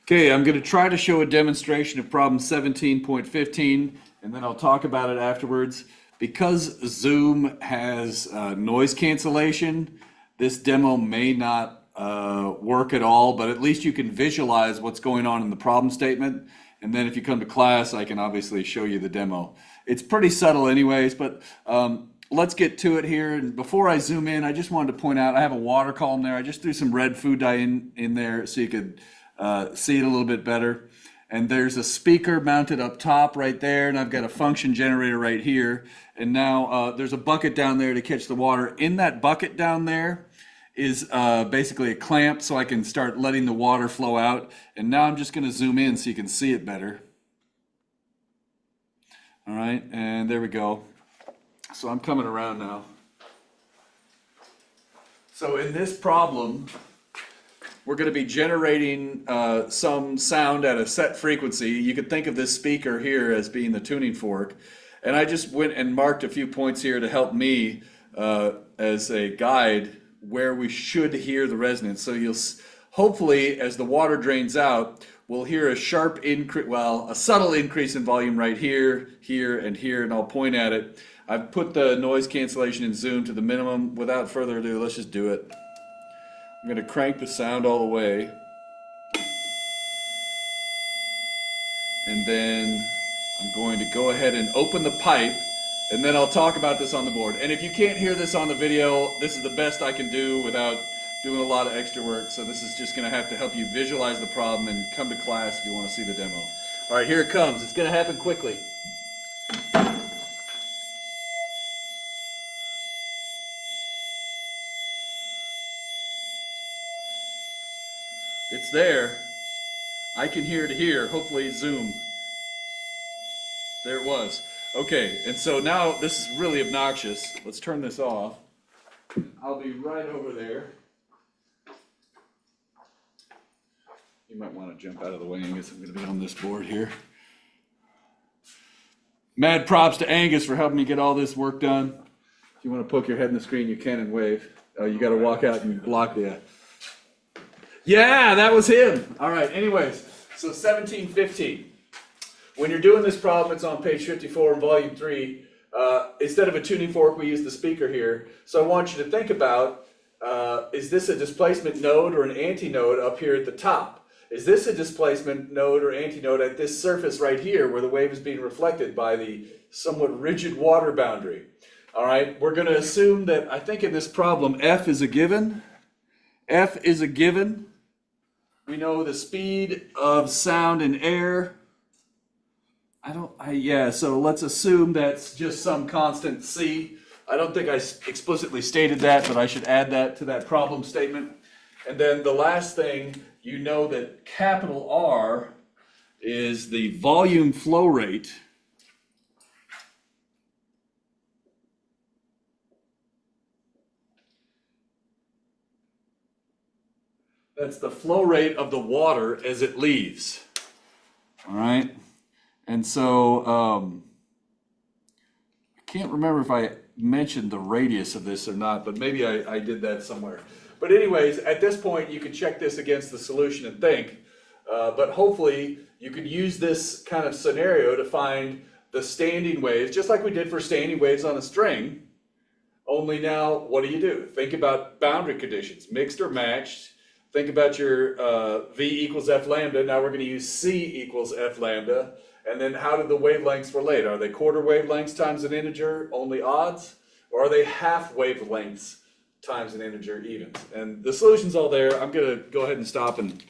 Okay, I'm going to try to show a demonstration of problem 17.15, and then I'll talk about it afterwards. Because Zoom has noise cancellation, this demo may not work at all, but at least you can visualize what's going on in the problem statement. And then if you come to class, I can obviously show you the demo. It's pretty subtle anyways, but let's get to it here. And before I zoom in, I just wanted to point out, I have a water column there. I just threw some red food dye in there so you could see it a little bit better. And there's a speaker mounted up top right there, and I've got a function generator right here. And now there's a bucket down there to catch the water. In that bucket down there is basically a clamp so I can start letting the water flow out. And now I'm just going to zoom in so you can see it better. All right, and there we go. So I'm coming around now. So in this problem, we're going to be generating some sound at a set frequency. You could think of this speaker here as being the tuning fork. And I just went and marked a few points here to help me as a guide where we should hear the resonance. So you'll hopefully, as the water drains out, we'll hear a sharp increase, well, a subtle increase in volume right here, here, and here, and I'll point at it. I've put the noise cancellation in Zoom to the minimum. Without further ado, let's just do it. I'm going to crank the sound all the way. And then I'm going to go ahead and open the pipe, and then I'll talk about this on the board. And if you can't hear this on the video, this is the best I can do without doing a lot of extra work. So this is just going to have to help you visualize the problem and come to class if you want to see the demo. All right, here it comes. It's going to happen quickly. It's there. I can hear it here. Hopefully Zoom. There it was. Okay, and so now this is really obnoxious. Let's turn this off. I'll be right over there. You might want to jump out of the way, Angus. I'm going to be on this board here. Mad props to Angus for helping me get all this work done. If you want to poke your head in the screen, you can and wave. Oh, you got to walk out and block the... Yeah, that was him. All right, anyways, so 1715. When you're doing this problem, it's on page 54 in volume 3. Instead of a tuning fork, we use the speaker here. So I want you to think about, is this a displacement node or an antinode up here at the top? Is this a displacement node or antinode at this surface right here where the wave is being reflected by the somewhat rigid water boundary? All right, we're going to assume that, I think in this problem, F is a given. F is a given. We know the speed of sound in air. Yeah, so let's assume that's just some constant C. I don't think I explicitly stated that, but I should add that to that problem statement. And then the last thing, you know that capital R is the volume flow rate. That's the flow rate of the water as it leaves. All right. And so I can't remember if I mentioned the radius of this or not, but maybe I did that somewhere. But anyways, at this point, you can check this against the solution and think. But hopefully, you can use this kind of scenario to find the standing waves, just like we did for standing waves on a string. Only now, what do? Think about boundary conditions, mixed or matched. Think about your V equals F lambda. Now we're going to use C equals F lambda. And then how do the wavelengths relate? Are they quarter wavelengths times an integer, only odds? Or are they half wavelengths times an integer, evens? And the solution's all there. I'm going to go ahead and stop and